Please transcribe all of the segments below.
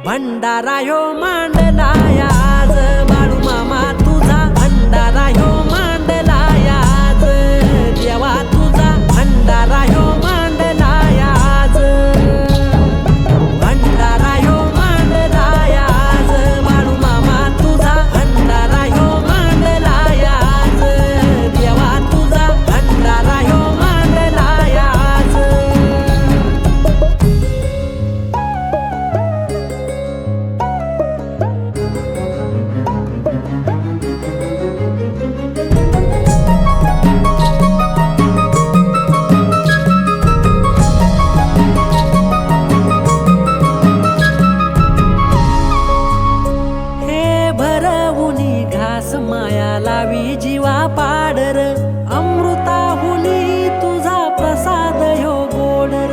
भंडारा ह्यो मांडलाय आज बाळू मामा तुझा भंडारा ह्यो मांडलाय आज देवा तुझा भंडारा ह्यो मांडलाय आज भंडारा ह्यो मांडलाय आज बाळू मामा तुझा भंडारा ह्यो मांडलाय आज देवा तुझा भंडारा ह्यो मांडलाय आज घास माया लावी जीवा पाडर अमृताहुनी तुझा प्रसाद ह्यो गोडर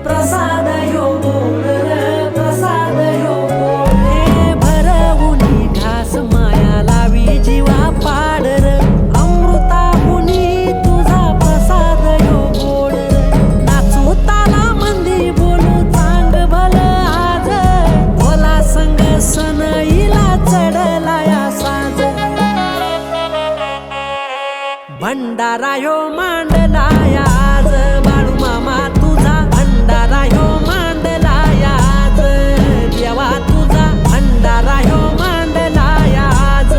प्रसाद ह्यो गोडर प्रसाद ह्यो गोड हे भरवुनी घास माया लावी जीवा पाडर अमृताहुनी तुझा प्रसाद ह्यो गोडर नाचू ताला मंदी बोलू चांग भल आज भोला संग सनईला चढला या साज भंडारा ह्यो मांडलाय आज बाळू मामा तुझा भंडारा ह्यो मांडलाय आज देवा तुझा भंडारा ह्यो मांडलाय आज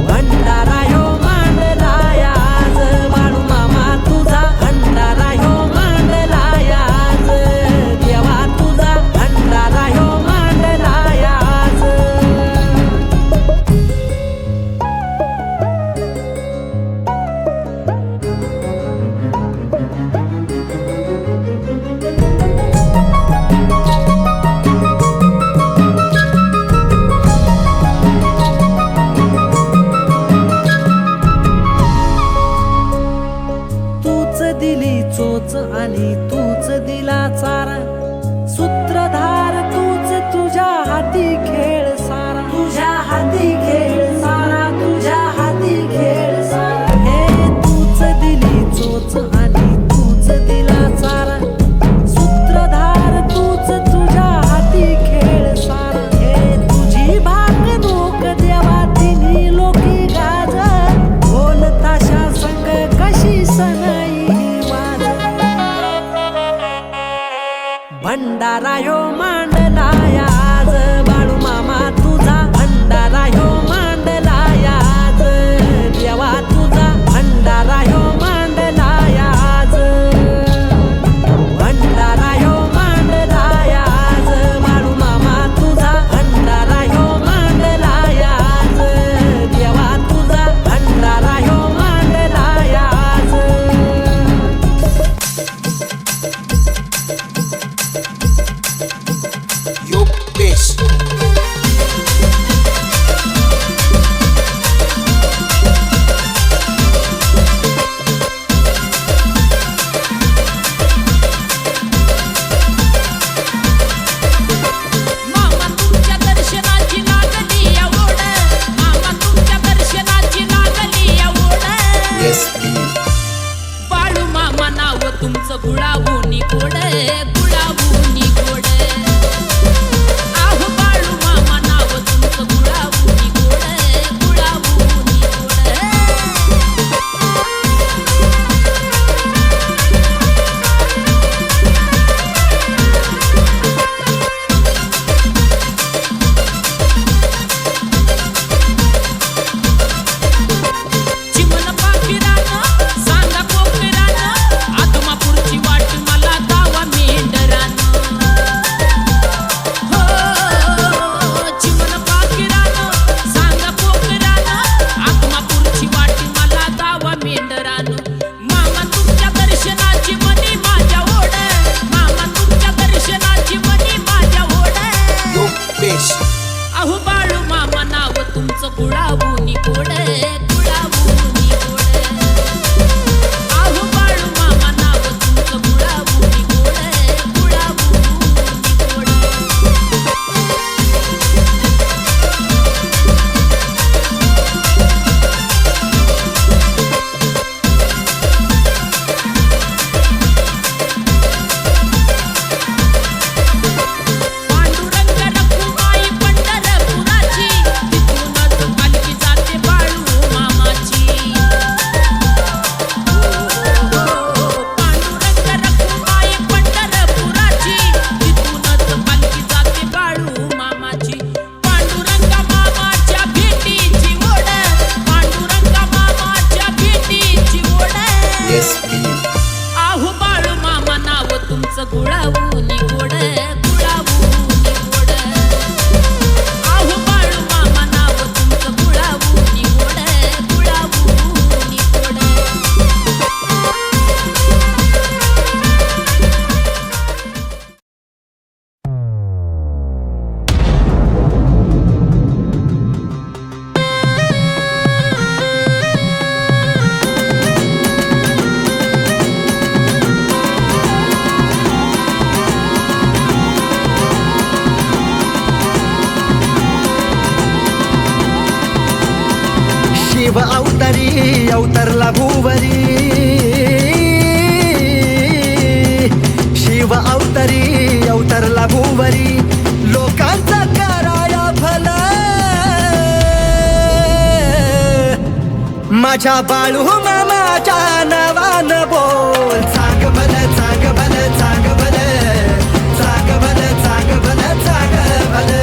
भंडारा ह्यो मांडलाय आज बाळू मामा तुझा भंडारा ह्यो मांडलाय आज देवा तुझा भंडारा ह्यो मांडलाय आज शिव अवतारी अवतरला भुवरी, शिव अवतारी अवतरला भुवरी, लोकांचा कराया भला माझ्या बाळू मामाच्या नावानं बोल. चांग भल चांग भल चांग भल चांग भल चांग भल चांग भल.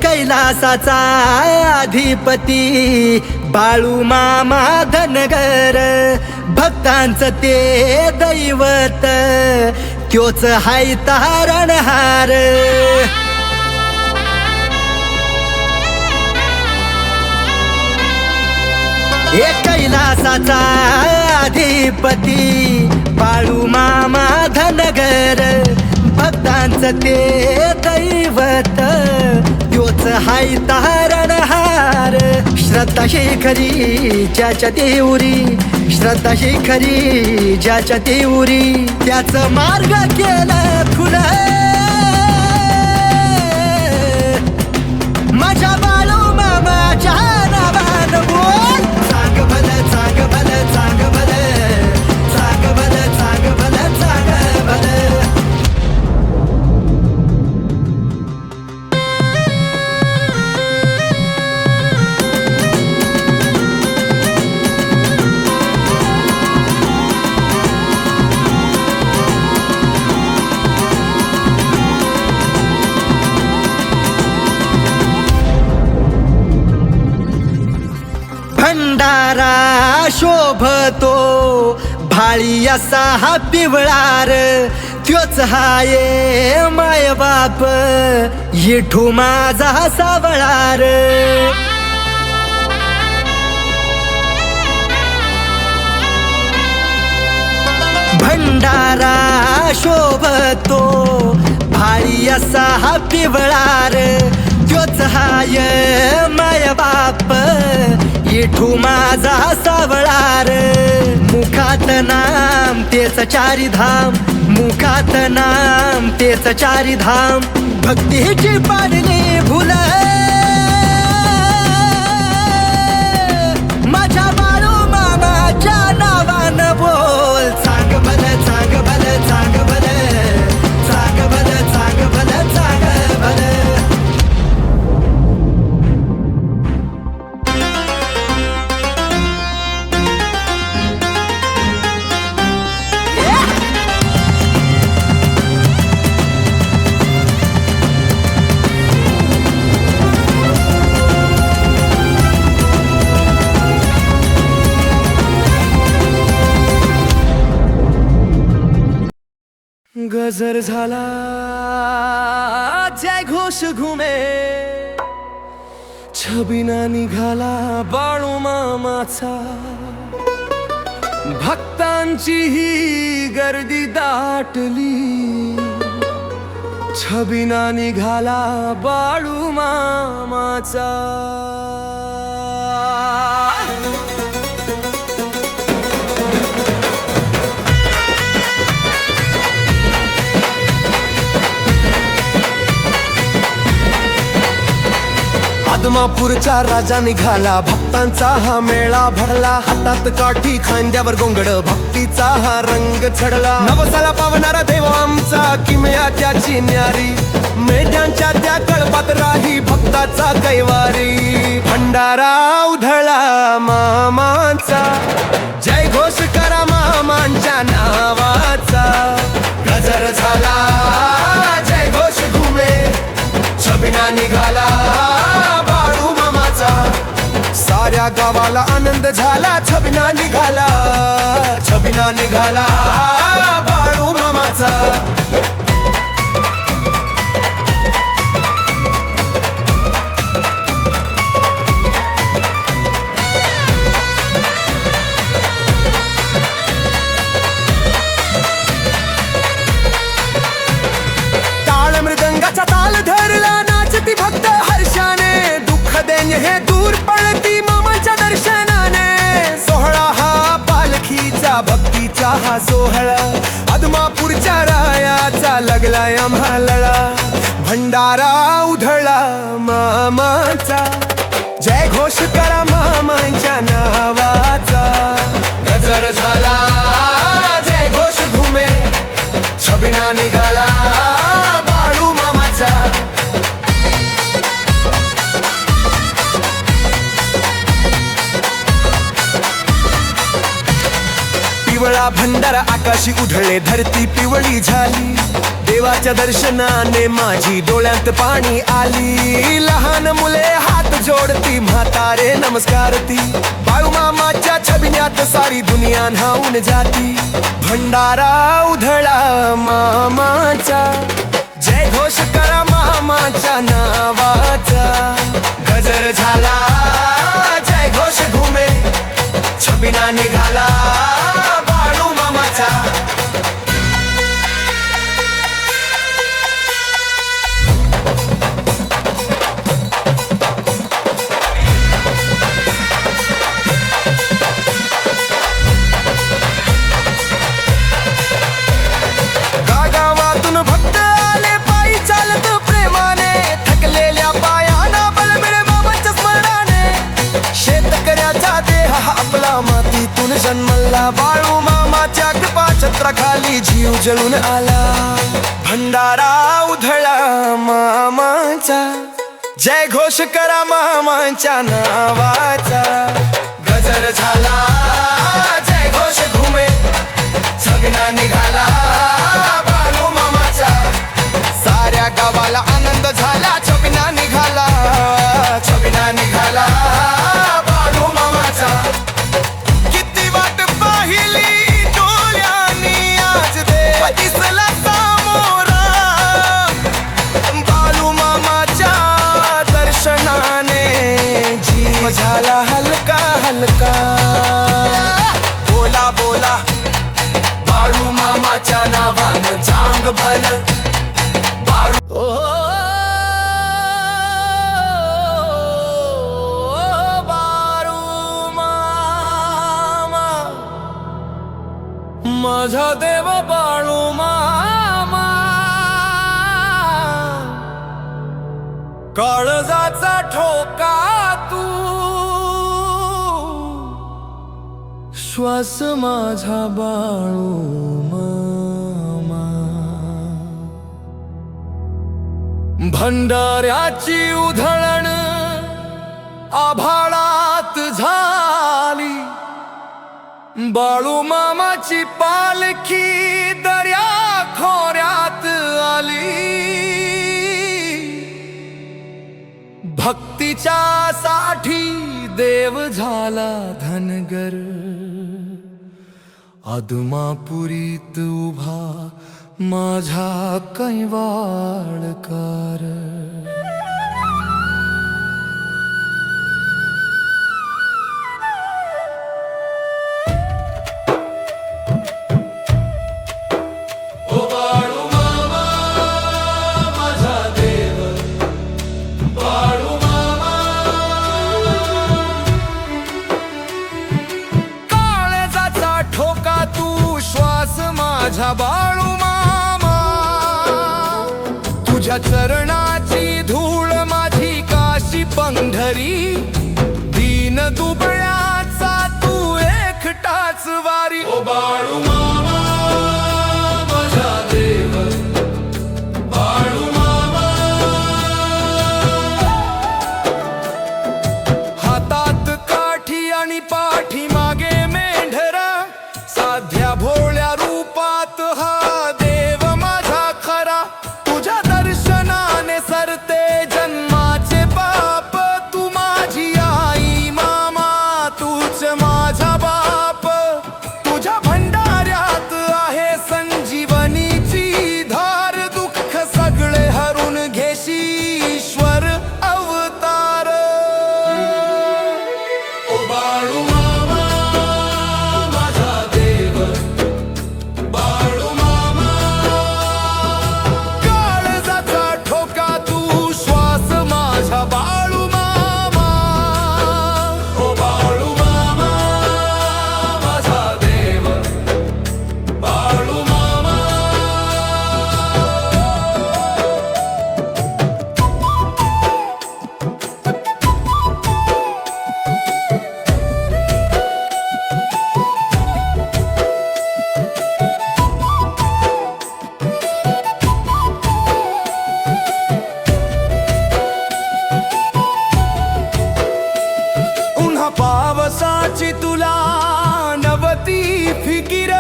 कैलासाचा अधिपती बाळू मामा धनगर, भक्तांचं ते दैवत त्योच हाय तारणहार. कैलासाचा अधिपती बाळू मामा धनगर, भक्तांचं ते दैवत त्योच हाय तारणहार. श्रद्धा शेखरी ज्याच्या देऊरी, श्रद्धा शेखरी ज्याच्या देऊरी, त्याचं मार्ग केलं खुलं माझ्या बाळू मामाच्या नावानं बोल. चांग भल चांग भल चांग भल चांग भल चांग भल चांग भल. भंडारा शोभतो भाळी असा हा पिवळार, त्योच हाये माय बाप येठू माझा सावळार. भंडारा शोभतो भाळी असा हा पिवळार, त्योच हाय माय बाप येठू माझा सावळार. मुखात नाम तेच चारिधाम, मुखात नाम तेच चारिधाम, भक्तीची पाडली भुल माझ्या बाळू मामाच्या नावानं बोल. चांग भल चांग भल चांग भल चांग भल चांग भल चांग भल. गजर झाला जय घोष घुमे, छबिना निघाला बाळू मामाचा, भक्तांची ही गर्दी दाटली, छबिना निघाला बाळू मामाचा. आदमापूरचा राजा निघाला, भक्तांचा हा मेळा भरला, हातात काठी खांद्यावर गोंगड, भक्तीचा हा रंग चढला. नवसाला पावणारा देव आमचा किमया त्याची न्यारी, मेढ्यांच्या त्या कळपात राही भक्ताचा कैवारी. भंडारा उधळला मामांचा, जय घोष करा मामांच्या नावाचा. गजर झाला जय घोष घुमे, छबिना निघाला बाळू मामाचा, साऱ्या गावाला आनंद झाला. छबिना निघाला, छबिना निघाला बाळू मामाचा. दूर पळती मामाच्या दर्शनाने, सोहळा हा पालखीचा भक्तीचा हा सोहळा, आदमापूरच्या रायाचा लागलाय आम्हा लळा, भंडारा उधळा मामाचा, जय घोष करा मामांच्या नावाचा, गजर झाला जय घोष घुमे, छबिना निघाला बाळू मामाचा. पिवळा भंडारा आकाशी उधळले, धरती पिवळी झाली, देवाच्या दर्शनाने माझी डोळ्यात पाणी आली, लहान मुले हात जोडती, म्हातारे नमस्कारती, बाळू मामाच्या छबिन्यात सारी दुनिया न्हाऊन जाती, भंडारा उधळा मामाचा, जय घोष करा मामाच्या नावाचा, गजर झाला जय घोष घुमे, छबिना निघाला बाळू मामाचा. गावातून भक्त आले पायी चालत प्रेमाने, थकलेल्या पायाना बल मिळे बाबांच्या स्मरणाने, शेतकऱ्याचा देह हा आपला मातीतून जन्मला, बाळू मामाच्या कृपा छत्राखाली जीव जळून आला, भंडारा उधळा मामाचा, जय घोष करा मामांच्या नावाचा, गजर झाला जय घोष घुमे, छबिना निघाला बाळू मामाचा, साऱ्या गावाला आनंद झाला, छबिना निघाला, छबिना निघाला बाळू मामाचा. किती वाट पाहिली डोळ्यांनी आज देव दिसला सामोरा, बाळू मामाच्या दर्शनाने जीव झाला हलका हलका, बोला बोला बाळू मामाच्या नावानं चांग भल, बाळू बाळू मामा, माझा देव बाळू मामा, काळजाचा ठोका तू, श्वास माझा बाळू मामा, भंडाऱ्याची उधळण आभाळात झाली, बाळू मामाची पालखी दर्या खोऱ्यात आली, भक्तीच्या साठी देव झाला धनगर, आदमापुरीत उभा माझा कैवाळकार. माझा बाळू मामा, तुझ्या चरणाची धूळ माझी काशी पंढरी, दीन दुबळ्याचा तू एकटाच वारी, ओ बाळू मामा माझा देव, बाळू मामा. हातात काठी आणि पाठी मागे मेंढरा, साध्या भोळ्या रूपात हा देव माझा खरा, तुझ्या दर्शनाने सरते जन्माचे पाप, तू माझी आई मामा, तूच माझा बाप, तुझ्या भंडाऱ्या पावसाची तुला नवती फिकीर,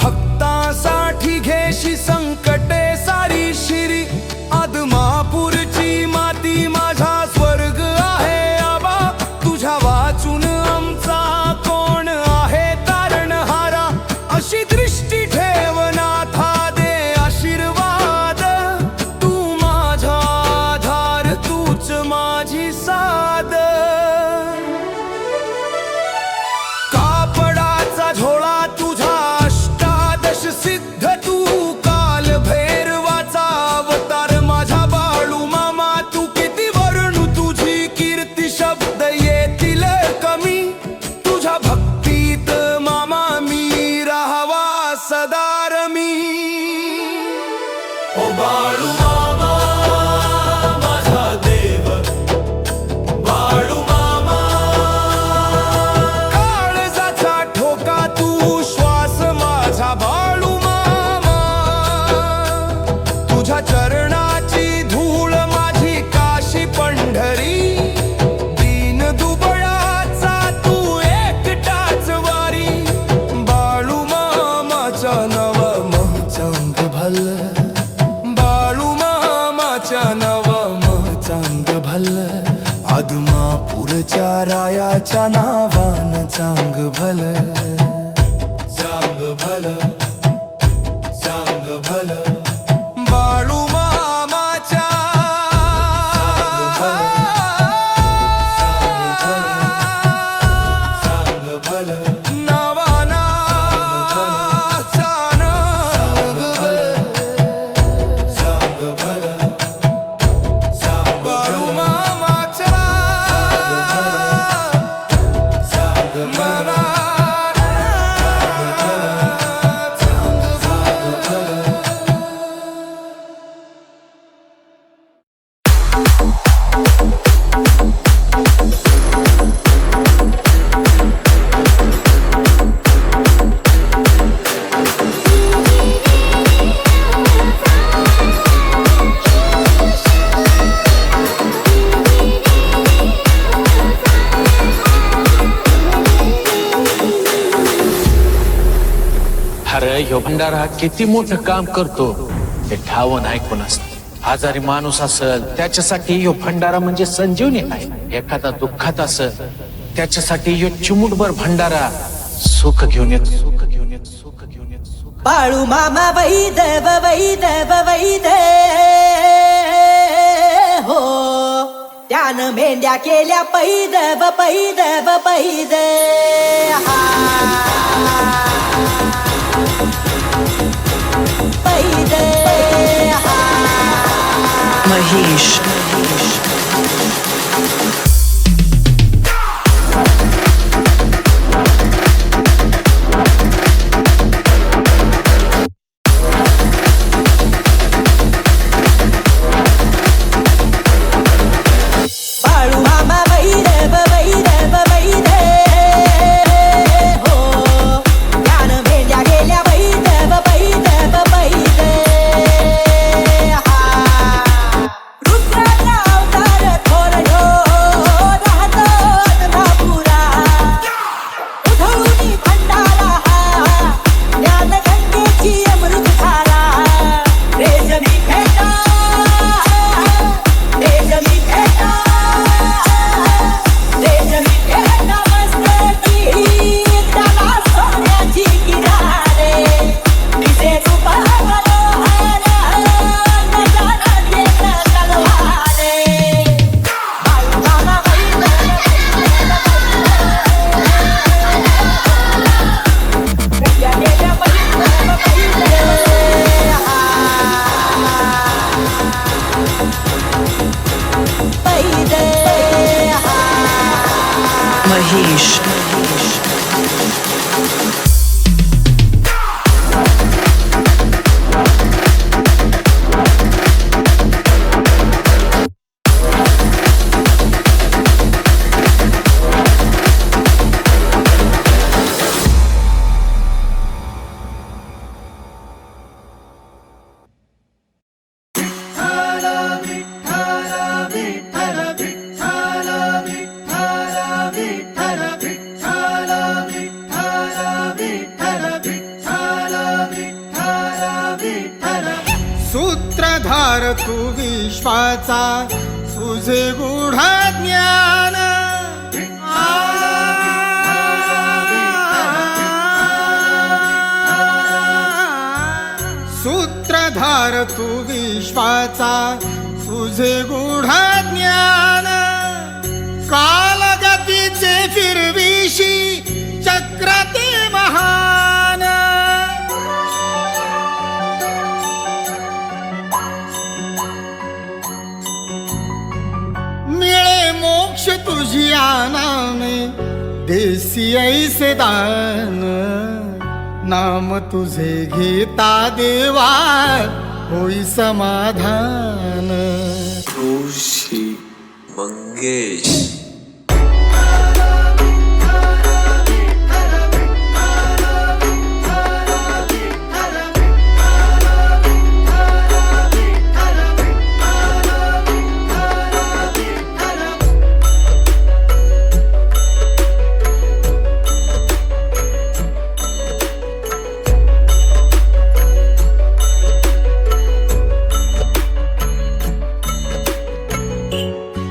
भक्तासाठी घेशी संकटे सारी शिरी. आदमापूरची माती माझा स्वर्ग आहे आबा, तुझ्या वाचून आमचा कोण आहे तारणहारा. अशी दृष्टी ठेव नाथा दे आशीर्वाद, तू माझा आधार तूच माझी साध. कापडाचा झोळा तुझा अष्टादश सिद्ध, तू काल भैरवाचा अवतार माझा बाळू मामा. तू किती वर्णू तुझी कीर्ती, शब्द येतील कमी. तुझ्या भक्तीत मामा मी राहावा सदार मी. ओ बाळू मामा माझा देव, बाळू मामा. काळजाचा ठोका तू श्वास माझा बाळू मामा. तुझ्या चरणाची धूळ माझी काशी पंढरी. दीन दुबळाचा तू एकटाच वारी. बाळू मामाच्या नव चांग भल, बाळू मामाच्या नव चांग भल. आदमापूरच्या रायाच्या नावान चांग भल, चांग भल, चांग भल. बाळू मामाच्या चांग भल, नावाना चांग भल, चांग भल. बाळू मामाच्या चांग भल. अरे ह्यो भंडारा किती मोठं काम करतो हे ठावून ऐकून असत. आजारी माणूस असल त्याच्यासाठी ह्यो भंडारा म्हणजे संजीवनी आहे. एखादा दुःखात असल त्याच्यासाठी ह्यो चिमुटभर भंडारा सुख घेऊन येत, सुख घेऊन येत, सुख घेऊन येत, सुख. बाळू मामा वैदेव वैदेव वैदे हो, त्यानं मेंढ्या केल्या पैदेव पैदेव पैदे. पैदे महेश बाळू मामा वैदेव वैदेव वैदे हो, त्यानं मेंढ्या गेल्या वैदेव वैदेव वैदे. रुद्राचा अवतार थोर ह्यो राहतो आदमापुरा. उधळूनी भंडारा हा, ज्ञानगंगेची अमृतधारा. रेशमी फेटा, रेशमी फेटा, रेशमी फेटा मस्तकी, त्याला सोन्याची किनारे. दिसे रूप मनोहर, नजारा येत तलवारे. बाळू मामा मेंढ्या गेल्या पैदेव पैदे. महेश विठ्ठल विठ्ठल विठ्ठल विठ्ठल विश्वाचा तुझे गूढ ज्ञान सूत्रधार तू विश्वाचा तुझे गूढ ज्ञान कालगतीचे फिरविशी चक्र ते महान मिळे मोक्ष तुझिया नामे देसी ऐसे दान नाम तुझे घेता देवा होई समाधान ऋषी मंगेश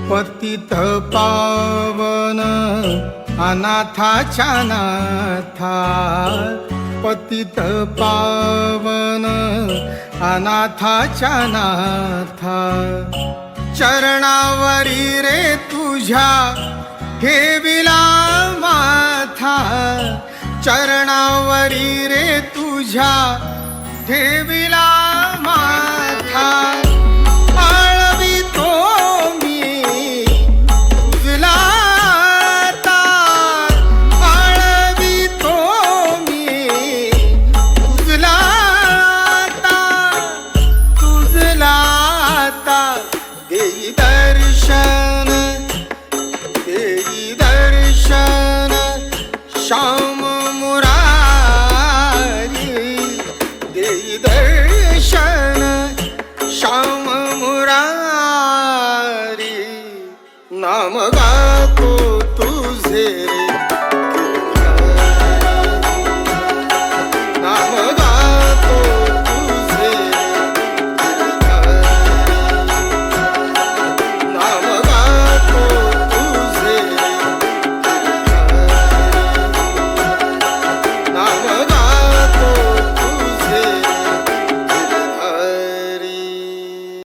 पतित पावन अनाथाच्या नाथा पतित पावन अनाथाच्या नाथा चरणावरी रे तुझ्या ठेविला माथा चरणावरी रे तुझ्या ठेविला माथा श्याम मुरारी देई दर्शन श्याम मुरारी नाम गातो तुझे